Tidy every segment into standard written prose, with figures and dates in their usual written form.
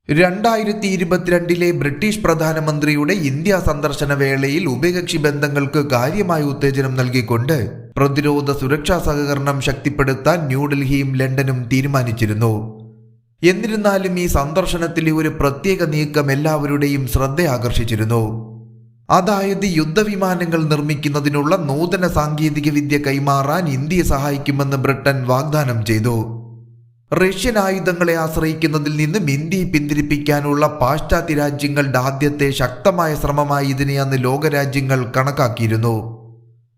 2022 British പ്രധാനമന്ത്രിയുടെ India സന്ദർശന വേളയിൽ ഉഭയകക്ഷി ബന്ധങ്ങൾക്ക് കാര്യമായ ഉത്തേജനം നൽകിക്കൊണ്ട് പ്രതിരോധ സുരക്ഷാ സഹകരണം ശക്തിപ്പെടുത്താൻ ന്യൂഡൽഹിയും ലണ്ടനും തീരുമാനിച്ചിരുന്നു. എന്നിരുന്നാലും ഈ സന്ദർശനത്തിലെ ഒരു പ്രത്യേക നീക്കം എല്ലാവരുടെയും ശ്രദ്ധ ആകർഷിച്ചിരുന്നു. അതായത് യുദ്ധവിമാനങ്ങൾ നിർമ്മിക്കുന്നതിനുള്ള നൂതന സാങ്കേതിക വിദ്യ കൈമാറാൻ ഇന്ത്യയെ സഹായിക്കുമെന്ന് ബ്രിട്ടൻ വാഗ്ദാനം ചെയ്തു. റഷ്യൻ ആയുധങ്ങളെ ആശ്രയിക്കുന്നതിൽ നിന്നും ഇന്ത്യയെ പിന്തിരിപ്പിക്കാനുള്ള പാശ്ചാത്യ രാജ്യങ്ങളുടെ ആദ്യത്തെ ശക്തമായ ശ്രമമായി ഇതിനെ അന്ന് ലോകരാജ്യങ്ങൾ കണക്കാക്കിയിരുന്നു.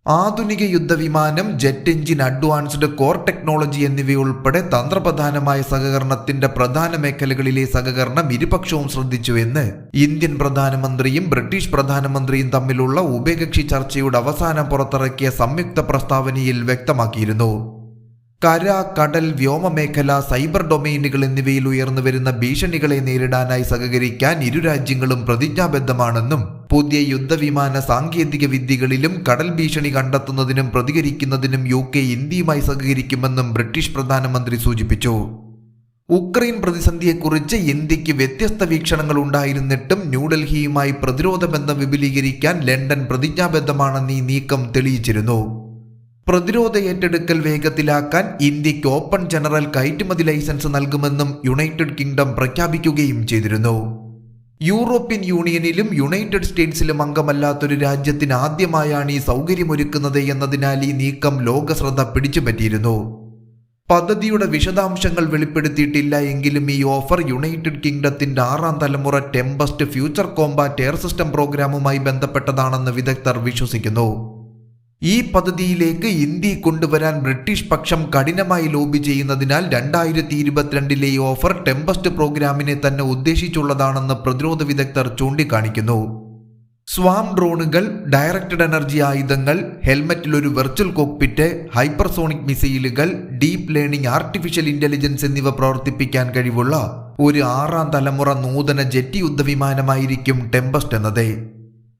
ആധുനിക യുദ്ധവിമാനം, jet engine, advanced core technology എന്നിവയുൾപ്പെടെ തന്ത്രപ്രധാനമായ സഹകരണത്തിന്റെ പ്രധാന മേഖലകളിലെ സഹകരണം ഇരുപക്ഷവും ശ്രദ്ധിച്ചുവെന്ന് ഇന്ത്യൻ പ്രധാനമന്ത്രിയും ബ്രിട്ടീഷ് പ്രധാനമന്ത്രിയും തമ്മിലുള്ള ഉഭയകക്ഷി ചർച്ചയുടെ അവസാനം പുറത്തിറക്കിയ സംയുക്ത പ്രസ്താവനയിൽ വ്യക്തമാക്കിയിരുന്നു. കര, കടൽ, വ്യോമമേഖല, സൈബർ ഡൊമെയിനുകൾ എന്നിവയിൽ ഉയർന്നുവരുന്ന ഭീഷണികളെ നേരിടാനായി സഹകരിക്കാൻ ഇരു രാജ്യങ്ങളും പ്രതിജ്ഞാബദ്ധമാണെന്നും പുതിയ യുദ്ധവിമാന സാങ്കേതിക വിദ്യകളിലും കടൽ ഭീഷണി കണ്ടെത്തുന്നതിനും പ്രതികരിക്കുന്നതിനും UK ഇന്ത്യയുമായി സഹകരിക്കുമെന്നും ബ്രിട്ടീഷ് പ്രധാനമന്ത്രി സൂചിപ്പിച്ചു. ഉക്രൈൻ പ്രതിസന്ധിയെക്കുറിച്ച് ഇന്ത്യക്ക് വ്യത്യസ്ത വീക്ഷണങ്ങൾ ഉണ്ടായിരുന്നിട്ടും ന്യൂഡൽഹിയുമായി പ്രതിരോധ ബന്ധം വിപുലീകരിക്കാൻ ലണ്ടൻ പ്രതിജ്ഞാബദ്ധമാണെന്ന് ഈ നീക്കം തെളിയിച്ചിരുന്നു. പ്രതിരോധ ഏറ്റെടുക്കൽ വേഗത്തിലാക്കാൻ ഇന്ത്യക്ക് ഓപ്പൺ ജനറൽ കയറ്റുമതി ലൈസൻസ് നൽകുമെന്നും യുണൈറ്റഡ് കിങ്ഡം പ്രഖ്യാപിക്കുകയും ചെയ്തിരുന്നു. യൂറോപ്യൻ യൂണിയനിലും യുണൈറ്റഡ് സ്റ്റേറ്റ്സിലും അംഗമല്ലാത്തൊരു രാജ്യത്തിന് ആദ്യമായാണ് ഈ സൗകര്യമൊരുക്കുന്നത് എന്നതിനാൽ ഈ നീക്കം ലോകശ്രദ്ധ പിടിച്ചുപറ്റിയിരുന്നു. പദ്ധതിയുടെ വിശദാംശങ്ങൾ വെളിപ്പെടുത്തിയിട്ടില്ല എങ്കിലും ഈ ഓഫർ യുണൈറ്റഡ് കിങ്ഡത്തിന്റെ 6ാം തലമുറ Tempest future combat air system പ്രോഗ്രാമുമായി ബന്ധപ്പെട്ടതാണെന്ന് വിദഗ്ധർ വിശ്വസിക്കുന്നു. ഈ പദ്ധതിയിലേക്ക് ഇന്ത്യയെ കൊണ്ടുവരാൻ ബ്രിട്ടീഷ് പക്ഷം കഠിനമായി ലോബി ചെയ്യുന്നതിനാൽ 2022 ഈ ഓഫർ ടെമ്പസ്റ്റ് പ്രോഗ്രാമിനെ തന്നെ ഉദ്ദേശിച്ചുള്ളതാണെന്ന് പ്രതിരോധ വിദഗ്ധർ ചൂണ്ടിക്കാണിക്കുന്നു. സ്വാം ഡ്രോണുകൾ, ഡയറക്റ്റഡ് എനർജി ആയുധങ്ങൾ, ഹെൽമറ്റിൽ ഒരു വെർച്വൽ കോക്പിറ്റ്, ഹൈപ്പർസോണിക് മിസൈലുകൾ, ഡീപ് ലേണിംഗ്, ആർട്ടിഫിഷ്യൽ ഇന്റലിജൻസ് എന്നിവ പ്രവർത്തിപ്പിക്കാൻ കഴിവുള്ള ഒരു 6ാം തലമുറ നൂതന ജെറ്റ് യുദ്ധവിമാനമായിരിക്കും ടെമ്പസ്റ്റ് എന്നത്.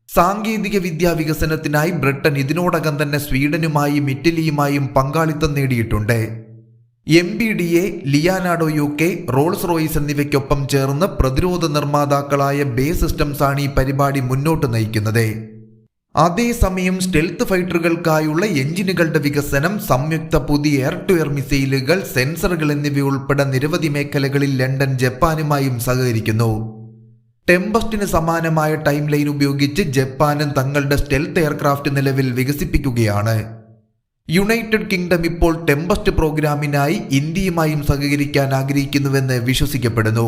സാങ്കേതിക വിദ്യാ വികസനത്തിനായി ബ്രിട്ടൻ ഇതിനോടകം തന്നെ സ്വീഡനുമായും ഇറ്റലിയുമായും പങ്കാളിത്തം നേടിയിട്ടുണ്ട്. MBDA, Leonardo UK, Rolls Royce എന്നിവയ്ക്കൊപ്പം ചേർന്ന് പ്രതിരോധ നിർമ്മാതാക്കളായ ബേ സിസ്റ്റംസ് ആണ് ഈ പരിപാടി മുന്നോട്ട് നയിക്കുന്നത്. അതേസമയം സ്റ്റെൽത്ത് ഫൈറ്ററുകൾക്കായുള്ള എഞ്ചിനുകളുടെ വികസനം, സംയുക്ത പുതിയ എയർ ടു എയർ മിസൈലുകൾ, സെൻസറുകൾ എന്നിവയുൾപ്പെടെ നിരവധി മേഖലകളിൽ ലണ്ടൻ ജപ്പാനുമായും സഹകരിക്കുന്നു. ടെമ്പസ്റ്റിന് സമാനമായ ടൈം ലൈൻ ഉപയോഗിച്ച് ജപ്പാനും തങ്ങളുടെ സ്റ്റെൽത്ത് എയർക്രാഫ്റ്റ് നിലവിൽ വികസിപ്പിക്കുകയാണ്. യുണൈറ്റഡ് കിങ്ഡം ഇപ്പോൾ ടെമ്പസ്റ്റ് പ്രോഗ്രാമിനായി ഇന്ത്യയുമായും സഹകരിക്കാൻ ആഗ്രഹിക്കുന്നുവെന്ന് വിശ്വസിക്കപ്പെടുന്നു.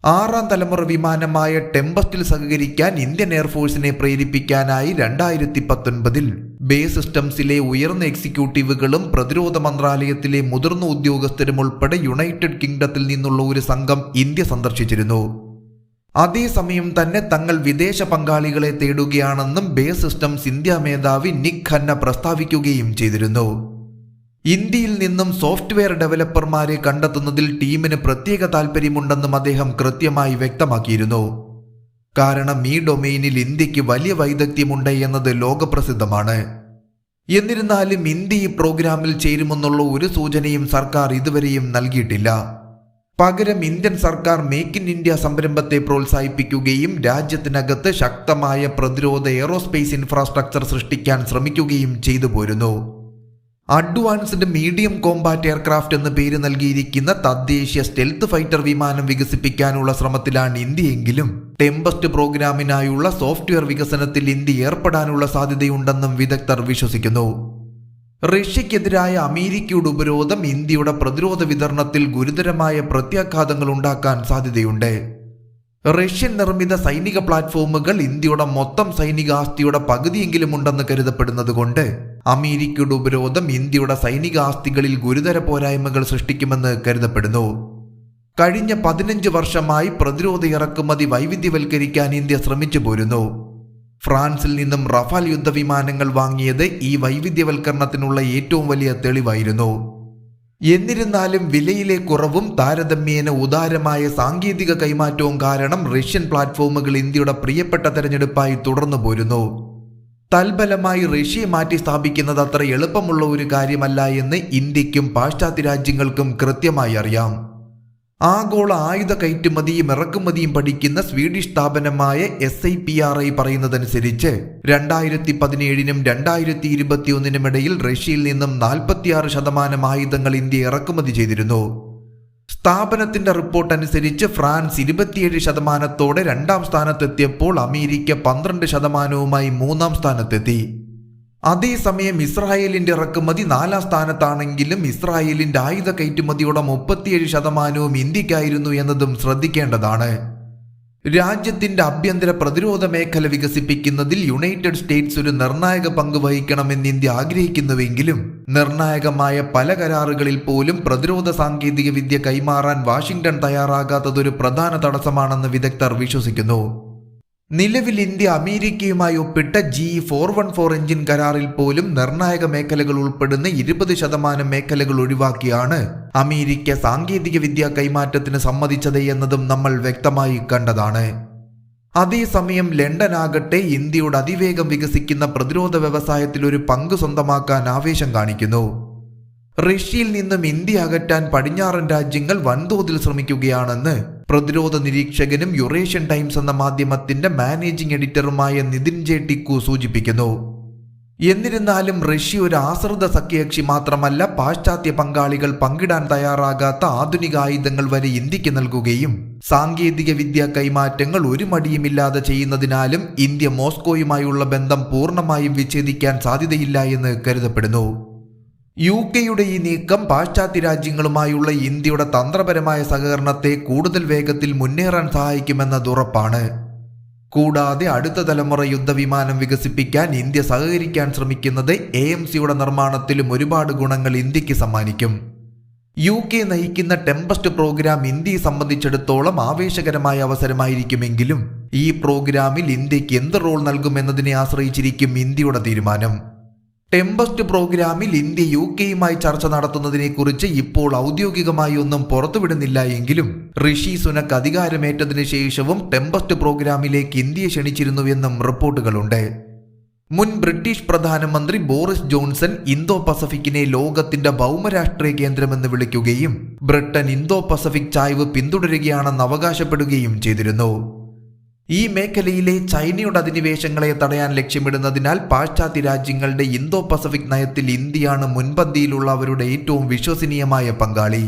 6ാം തലമുറ വിമാനമായ ടെമ്പസ്റ്റിൽ സഹകരിക്കാൻ ഇന്ത്യൻ എയർഫോഴ്സിനെ പ്രേരിപ്പിക്കാനായി 2019 ബേ സിസ്റ്റംസിലെ ഉയർന്ന എക്സിക്യൂട്ടീവുകളും പ്രതിരോധ മന്ത്രാലയത്തിലെ മുതിർന്ന ഉദ്യോഗസ്ഥരും ഉൾപ്പെടെ യുണൈറ്റഡ് കിങ്ഡത്തിൽ നിന്നുള്ള ഒരു സംഘം ഇന്ത്യ സന്ദർശിച്ചിരുന്നു. അതേസമയം തന്നെ തങ്ങൾ വിദേശ പങ്കാളികളെ തേടുകയാണെന്നും ബേ സിസ്റ്റംസ് ഇന്ത്യ മേധാവി നിക് ഖന്ന പ്രസ്താവിക്കുകയും ചെയ്തിരുന്നു. ഇന്ത്യയിൽ നിന്നും സോഫ്റ്റ്വെയർ ഡെവലപ്പർമാരെ കണ്ടെത്തുന്നതിൽ ടീമിന് പ്രത്യേക താൽപ്പര്യമുണ്ടെന്നും അദ്ദേഹം കൃത്യമായി വ്യക്തമാക്കിയിരുന്നു. കാരണം ഈ ഡൊമെയിനിൽ ഇന്ത്യക്ക് വലിയ വൈദഗ്ധ്യമുണ്ട് എന്നത് ലോകപ്രസിദ്ധമാണ്. എന്നിരുന്നാലും ഇന്ത്യ ഈ പ്രോഗ്രാമിൽ ചേരുമെന്നുള്ള ഒരു സൂചനയും സർക്കാർ ഇതുവരെയും നൽകിയിട്ടില്ല. പകരം ഇന്ത്യൻ സർക്കാർ മേക്ക് ഇൻ ഇന്ത്യ സംരംഭത്തെ പ്രോത്സാഹിപ്പിക്കുകയും രാജ്യത്തിനകത്ത് ശക്തമായ പ്രതിരോധ എയറോസ്പേസ് ഇൻഫ്രാസ്ട്രക്ചർ സൃഷ്ടിക്കാൻ ശ്രമിക്കുകയും ചെയ്തു പോരുന്നു. അഡ്വാൻസ്ഡ് മീഡിയം കോമ്പാറ്റ് എയർക്രാഫ്റ്റ് എന്ന് പേര് നൽകിയിരിക്കുന്ന തദ്ദേശീയ സ്റ്റെൽത്ത് ഫൈറ്റർ വിമാനം വികസിപ്പിക്കാനുള്ള ശ്രമത്തിലാണ് ഇന്ത്യയെങ്കിലും ടെമ്പസ്റ്റ് പ്രോഗ്രാമിനായുള്ള സോഫ്റ്റ്വെയർ വികസനത്തിൽ ഇന്ത്യ ഏർപ്പെടാനുള്ള സാധ്യതയുണ്ടെന്നും വിദഗ്ധർ വിശ്വസിക്കുന്നു. റഷ്യക്കെതിരായ അമേരിക്കയുടെ ഉപരോധം ഇന്ത്യയുടെ പ്രതിരോധ വിതരണത്തിൽ ഗുരുതരമായ പ്രത്യാഘാതങ്ങൾ ഉണ്ടാക്കാൻ സാധ്യതയുണ്ട്. റഷ്യൻ നിർമ്മിത സൈനിക പ്ലാറ്റ്ഫോമുകൾ ഇന്ത്യയുടെ മൊത്തം സൈനിക ആസ്തിയുടെ പകുതിയെങ്കിലും ഉണ്ടെന്ന് കരുതപ്പെടുന്നത് കൊണ്ട് അമേരിക്കയുടെ ഉപരോധം ഇന്ത്യയുടെ സൈനിക ആസ്തികളിൽ ഗുരുതര പോരായ്മകൾ സൃഷ്ടിക്കുമെന്ന് കരുതപ്പെടുന്നു. കഴിഞ്ഞ 15 വർഷമായി പ്രതിരോധ ഇറക്കുമതി വൈവിധ്യവൽക്കരിക്കാൻ ഇന്ത്യ ശ്രമിച്ചു പോരുന്നു. ഫ്രാൻസിൽ നിന്നും റഫാൽ യുദ്ധവിമാനങ്ങൾ വാങ്ങിയത് ഈ വൈവിധ്യവൽക്കരണത്തിനുള്ള ഏറ്റവും വലിയ തെളിവായിരുന്നു. എന്നിരുന്നാലും വിലയിലെ കുറവും താരതമ്യേന ഉദാരമായ സാങ്കേതിക കൈമാറ്റവും കാരണം റഷ്യൻ പ്ലാറ്റ്ഫോമുകൾ ഇന്ത്യയുടെ പ്രിയപ്പെട്ട തെരഞ്ഞെടുപ്പായി തുടർന്നു പോരുന്നു. തൽഫലമായി റഷ്യയെ മാറ്റി സ്ഥാപിക്കുന്നത് അത്ര എളുപ്പമുള്ള ഒരു കാര്യമല്ല എന്ന് ഇന്ത്യക്കും പാശ്ചാത്യ രാജ്യങ്ങൾക്കും കൃത്യമായി അറിയാം. ആഗോള ആയുധ കയറ്റുമതിയും ഇറക്കുമതിയും പഠിക്കുന്ന സ്വീഡിഷ് സ്ഥാപനമായ SIPRI പറയുന്നതനുസരിച്ച് 2017-നും 2021-നും ഇടയിൽ റഷ്യയിൽ നിന്നും 46% ആയുധങ്ങൾ ഇന്ത്യ ഇറക്കുമതി ചെയ്തിരുന്നു. സ്ഥാപനത്തിന്റെ റിപ്പോർട്ട് അനുസരിച്ച് ഫ്രാൻസ് 27%-ത്തോടെ 2ാം സ്ഥാനത്തെത്തിയപ്പോൾ അമേരിക്ക 12%-വുമായി 3ാം സ്ഥാനത്തെത്തി. അതേസമയം ഇസ്രായേലിന്റെ ഇറക്കുമതി 4ാം സ്ഥാനത്താണെങ്കിലും ഇസ്രായേലിന്റെ ആയുധ കയറ്റുമതിയുടെ 37%-വും ഇന്ത്യക്കായിരുന്നു എന്നതും ശ്രദ്ധിക്കേണ്ടതാണ്. രാജ്യത്തിന്റെ ആഭ്യന്തര പ്രതിരോധ മേഖല വികസിപ്പിക്കുന്നതിൽ യുണൈറ്റഡ് സ്റ്റേറ്റ്സ് ഒരു നിർണായക പങ്ക് വഹിക്കണമെന്ന് ഇന്ത്യ ആഗ്രഹിക്കുന്നുവെങ്കിലും നിർണായകമായ പല കരാറുകളിൽ പോലും പ്രതിരോധ സാങ്കേതിക വിദ്യ കൈമാറാൻ വാഷിംഗ്ടൺ തയ്യാറാകാത്തതൊരു പ്രധാന തടസ്സമാണെന്ന് വിദഗ്ധർ വിശ്വസിക്കുന്നു. നിലവിൽ ഇന്ത്യ അമേരിക്കയുമായി ഒപ്പിട്ട GE-414 എഞ്ചിൻ കരാറിൽ പോലും നിർണായക മേഖലകൾ ഉൾപ്പെടുന്ന 20% മേഖലകൾ ഒഴിവാക്കിയാണ് അമേരിക്ക സാങ്കേതിക വിദ്യ കൈമാറ്റത്തിന് സമ്മതിച്ചത് എന്നതും നമ്മൾ വ്യക്തമായി കണ്ടതാണ്. അതേസമയം ലണ്ടൻ ആകട്ടെ ഇന്ത്യയുടെ അതിവേഗം വികസിക്കുന്ന പ്രതിരോധ വ്യവസായത്തിൽ ഒരു പങ്ക് സ്വന്തമാക്കാൻ ആവേശം കാണിക്കുന്നു. റഷ്യയിൽ നിന്നും ഇന്ത്യ അകറ്റാൻ പടിഞ്ഞാറൻ രാജ്യങ്ങൾ വൻതോതിൽ ശ്രമിക്കുകയാണെന്ന് പ്രതിരോധ നിരീക്ഷകനും യുറേഷ്യൻ ടൈംസ് എന്ന മാധ്യമത്തിന്റെ മാനേജിംഗ് എഡിറ്ററുമായ നിതിൻ ജെ ടിക്കു സൂചിപ്പിക്കുന്നു. എന്നിരുന്നാലും റഷ്യ ഒരു ആശ്രിത സഖ്യകക്ഷി മാത്രമല്ല, പാശ്ചാത്യ പങ്കാളികൾ പങ്കിടാൻ തയ്യാറാകാത്ത ആധുനിക ആയുധങ്ങൾ വരെ ഇന്ത്യക്ക് നൽകുകയും സാങ്കേതിക വിദ്യ കൈമാറ്റങ്ങൾ ഒരു മടിയുമില്ലാതെ ചെയ്യുന്നതിനാലും ഇന്ത്യ മോസ്കോയുമായുള്ള ബന്ധം പൂർണ്ണമായും വിച്ഛേദിക്കാൻ സാധ്യതയില്ല എന്ന് കരുതപ്പെടുന്നു. UK-യുടെ ഈ നീക്കം പാശ്ചാത്യ രാജ്യങ്ങളുമായുള്ള ഇന്ത്യയുടെ തന്ത്രപരമായ സഹകരണത്തെ കൂടുതൽ വേഗത്തിൽ മുന്നേറാൻ സഹായിക്കുമെന്നത് ഉറപ്പാണ്. കൂടാതെ അടുത്ത തലമുറ യുദ്ധവിമാനം വികസിപ്പിക്കാൻ ഇന്ത്യ സഹകരിക്കാൻ ശ്രമിക്കുന്നത് AMCയുടെ നിർമ്മാണത്തിലും ഒരുപാട് ഗുണങ്ങൾ ഇന്ത്യക്ക് സമ്മാനിക്കും. UK നയിക്കുന്ന ടെമ്പസ്റ്റ് പ്രോഗ്രാം ഇന്ത്യയെ സംബന്ധിച്ചിടത്തോളം ആവേശകരമായ അവസരമായിരിക്കുമെങ്കിലും ഈ പ്രോഗ്രാമിൽ ഇന്ത്യക്ക് എന്ത് റോൾ നൽകുമെന്നതിനെ ആശ്രയിച്ചിരിക്കും ഇന്ത്യയുടെ തീരുമാനം. ടെമ്പസ്റ്റ് പ്രോഗ്രാമിൽ ഇന്ത്യ UK-യുമായി ചർച്ച നടത്തുന്നതിനെക്കുറിച്ച് ഇപ്പോൾ ഔദ്യോഗികമായി ഒന്നും പുറത്തുവിടുന്നില്ല എങ്കിലും ഋഷി സുനക് അധികാരമേറ്റതിനു ശേഷവും ടെമ്പസ്റ്റ് പ്രോഗ്രാമിലേക്ക് ഇന്ത്യയെ ക്ഷണിച്ചിരുന്നുവെന്നും റിപ്പോർട്ടുകളുണ്ട്. മുൻ ബ്രിട്ടീഷ് പ്രധാനമന്ത്രി ബോറിസ് ജോൺസൺ ഇന്തോ പസഫിക്കിനെ ലോകത്തിന്റെ ഭൗമരാഷ്ട്രീയ കേന്ദ്രമെന്ന് വിളിക്കുകയും ബ്രിട്ടൻ ഇന്തോ പസഫിക് ചായ്വ് പിന്തുടരുകയാണെന്ന് അവകാശപ്പെടുകയും ചെയ്തിരുന്നു. ഈ മേഖലയിലെ ചൈനയുടെ അധിനിവേശങ്ങളെ തടയാൻ ലക്ഷ്യമിടുന്നതിനാൽ പാശ്ചാത്യ രാജ്യങ്ങളുടെ ഇന്തോ പസഫിക് നയത്തിൽ ഇന്ത്യയാണ് മുൻപന്തിയിലുള്ള അവരുടെ ഏറ്റവും വിശ്വസനീയമായ പങ്കാളി.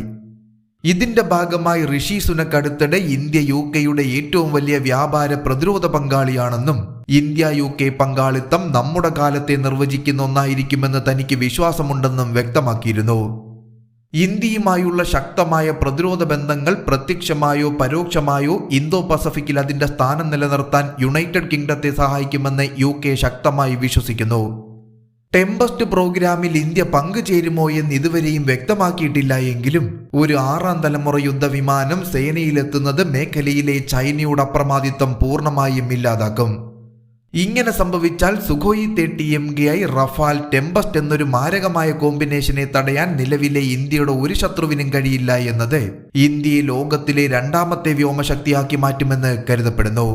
ഇതിന്റെ ഭാഗമായി ഋഷി സുനക് അടുത്തിടെ ഇന്ത്യ UK-യുടെ ഏറ്റവും വലിയ വ്യാപാര പ്രതിരോധ പങ്കാളിയാണെന്നും ഇന്ത്യ UK പങ്കാളിത്തം നമ്മുടെ കാലത്തെ നിർവചിക്കുന്ന ഒന്നായിരിക്കുമെന്ന് തനിക്ക് വിശ്വാസമുണ്ടെന്നും വ്യക്തമാക്കിയിരുന്നു. ഇന്ത്യയുമായുള്ള ശക്തമായ പ്രതിരോധ ബന്ധങ്ങൾ പ്രത്യക്ഷമായോ പരോക്ഷമായോ ഇന്തോ പസഫിക്കിൽ അതിന്റെ സ്ഥാനം നിലനിർത്താൻ യുണൈറ്റഡ് കിങ്ഡത്തെ സഹായിക്കുമെന്ന് UK ശക്തമായി വിശ്വസിക്കുന്നു. ടെമ്പസ്റ്റ് പ്രോഗ്രാമിൽ ഇന്ത്യ പങ്കുചേരുമോ എന്ന് ഇതുവരെയും വ്യക്തമാക്കിയിട്ടില്ല എങ്കിലും ഒരു 6ാം തലമുറ യുദ്ധവിമാനം സേനയിലെത്തുന്നത് മേഖലയിലെ ചൈനയുടെ അപ്രമാദിത്വം പൂർണ്ണമായും ഇല്ലാതാക്കും. ഇങ്ങനെ സംഭവിച്ചാൽ സുഖോയി 30 MKI, റഫാൽ, ടെമ്പസ്റ്റ് എന്നൊരു മാരകമായ കോമ്പിനേഷനെ തടയാൻ നിലവിലെ ഇന്ത്യയുടെ ഒരു ശത്രുവിനും കഴിയില്ല എന്നത് ഇന്ത്യയെ ലോകത്തിലെ 2ാമത്തെ വ്യോമശക്തിയാക്കി മാറ്റുമെന്ന് കരുതപ്പെടുന്നു.